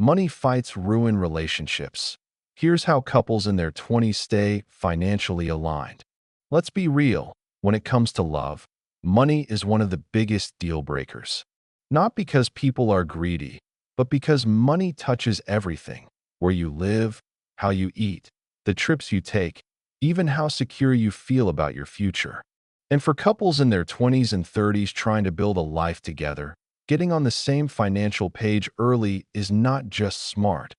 Money fights ruin relationships. Here's how couples in their 20s stay financially aligned. Let's be real. When it comes to love, money is one of the biggest deal breakers. Not because people are greedy, but because money touches everything: where you live, how you eat, the trips you take, even how secure you feel about your future. And for couples in their 20s and 30s trying to build a life together, getting on the same financial page early is not just smart,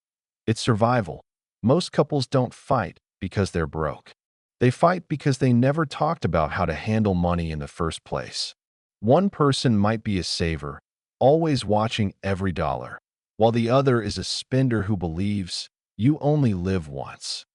it's survival. Most couples don't fight because they're broke. They fight because they never talked about how to handle money in the first place. One person might be a saver, always watching every dollar, while the other is a spender who believes you only live once.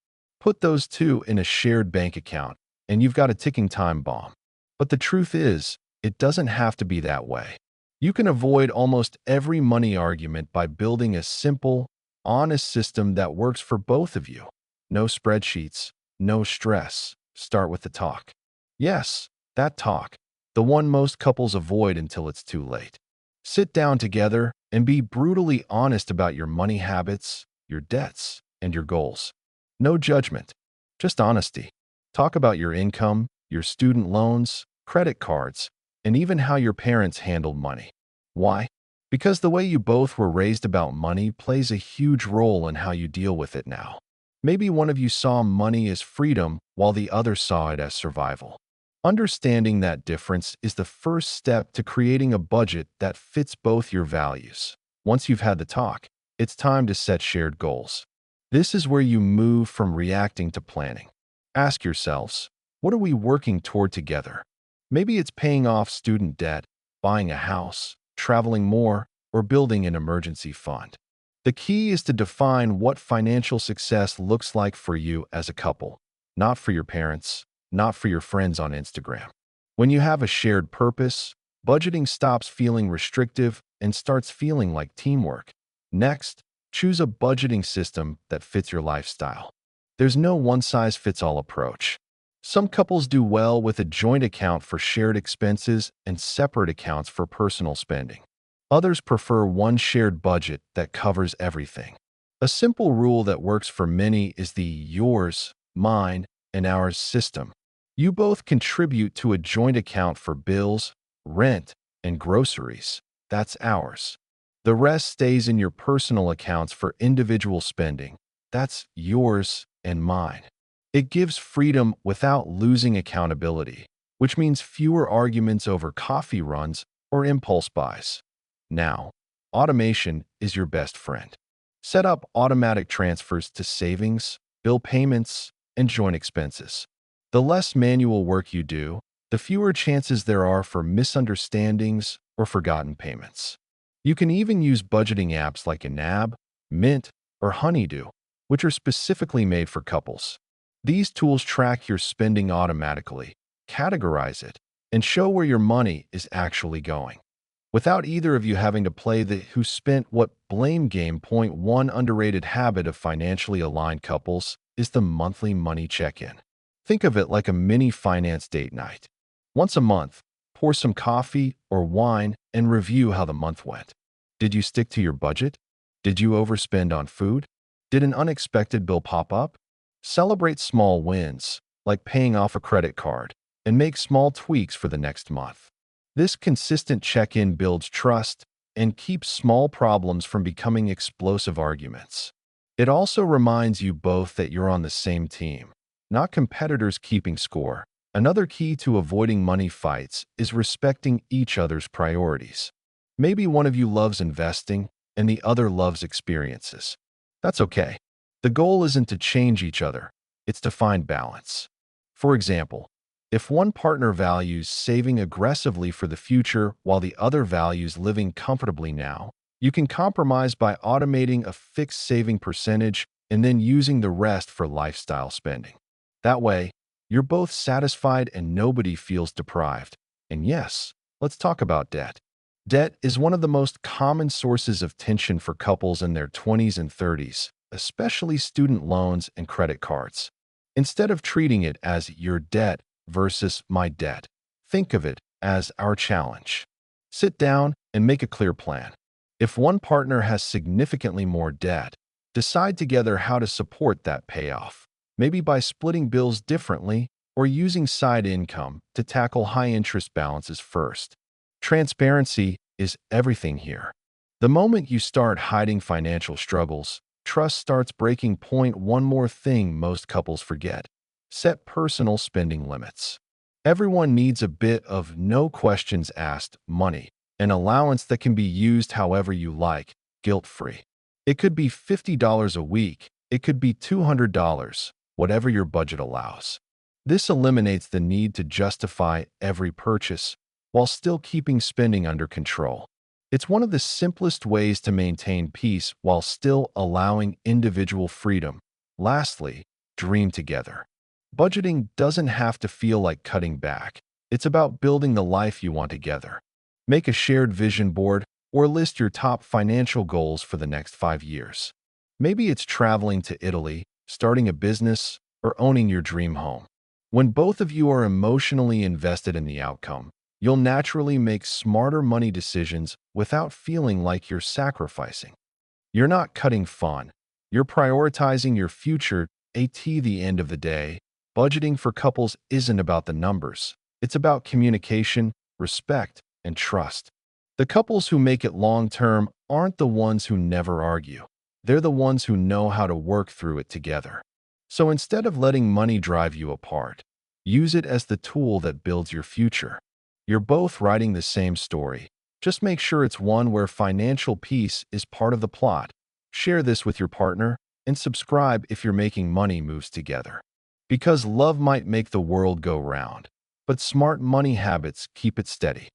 Put those two in a shared bank account, and you've got a ticking time bomb. But the truth is, it doesn't have to be that way. You can avoid almost every money argument by building a simple, honest system that works for both of you. No spreadsheets, no stress. Start with the talk. Yes, that talk, the one most couples avoid until it's too late. Sit down together and be brutally honest about your money habits, your debts, and your goals. No judgment, just honesty. Talk about your income, your student loans, credit cards, and even how your parents handled money. Why? Because the way you both were raised about money plays a huge role in how you deal with it now. Maybe one of you saw money as freedom while the other saw it as survival. Understanding that difference is the first step to creating a budget that fits both your values. Once you've had the talk, it's time to set shared goals. This is where you move from reacting to planning. Ask yourselves, what are we working toward together? Maybe it's paying off student debt, buying a house, traveling more, or building an emergency fund. The key is to define what financial success looks like for you as a couple, not for your parents, not for your friends on Instagram. When you have a shared purpose, budgeting stops feeling restrictive and starts feeling like teamwork. Next, choose a budgeting system that fits your lifestyle. There's no one-size-fits-all approach. Some couples do well with a joint account for shared expenses and separate accounts for personal spending. Others prefer one shared budget that covers everything. A simple rule that works for many is the yours, mine, and ours system. You both contribute to a joint account for bills, rent, and groceries. That's ours. The rest stays in your personal accounts for individual spending. That's yours and mine. It gives freedom without losing accountability, which means fewer arguments over coffee runs or impulse buys. Now, automation is your best friend. Set up automatic transfers to savings, bill payments, and joint expenses. The less manual work you do, the fewer chances there are for misunderstandings or forgotten payments. You can even use budgeting apps like Anab, Mint, or Honeydew, which are specifically made for couples. These tools track your spending automatically, categorize it, and show where your money is actually going, without either of you having to play the who spent what blame game. Point one underrated habit of financially aligned couples is the monthly money check-in. Think of it like a mini finance date night. Once a month, pour some coffee or wine and review how the month went. Did you stick to your budget? Did you overspend on food? Did an unexpected bill pop up? Celebrate small wins, like paying off a credit card, and make small tweaks for the next month. This consistent check-in builds trust and keeps small problems from becoming explosive arguments. It also reminds you both that you're on the same team, not competitors keeping score. Another key to avoiding money fights is respecting each other's priorities. Maybe one of you loves investing and the other loves experiences. That's okay. The goal isn't to change each other, it's to find balance. For example, if one partner values saving aggressively for the future while the other values living comfortably now, you can compromise by automating a fixed saving percentage and then using the rest for lifestyle spending. That way, you're both satisfied and nobody feels deprived. And yes, let's talk about debt. Debt is one of the most common sources of tension for couples in their 20s and 30s, especially student loans and credit cards. Instead of treating it as your debt versus my debt, think of it as our challenge. Sit down and make a clear plan. If one partner has significantly more debt, decide together how to support that payoff, maybe by splitting bills differently or using side income to tackle high-interest balances first. Transparency is everything here. The moment you start hiding financial struggles, trust starts breaking. One more thing most couples forget: set personal spending limits. Everyone needs a bit of no questions asked money, an allowance that can be used however you like, guilt-free. It could be $50 a week, it could be $200, whatever your budget allows. This eliminates the need to justify every purchase while still keeping spending under control. It's one of the simplest ways to maintain peace while still allowing individual freedom. Lastly, dream together. Budgeting doesn't have to feel like cutting back. It's about building the life you want together. Make a shared vision board or list your top financial goals for the next 5 years. Maybe it's traveling to Italy, starting a business, or owning your dream home. When both of you are emotionally invested in the outcome, you'll naturally make smarter money decisions without feeling like you're sacrificing. You're not cutting fun. You're prioritizing your future. At the end of the day, budgeting for couples isn't about the numbers. It's about communication, respect, and trust. The couples who make it long-term aren't the ones who never argue. They're the ones who know how to work through it together. So instead of letting money drive you apart, use it as the tool that builds your future. You're both writing the same story. Just make sure it's one where financial peace is part of the plot. Share this with your partner and subscribe if you're making money moves together. Because love might make the world go round, but smart money habits keep it steady.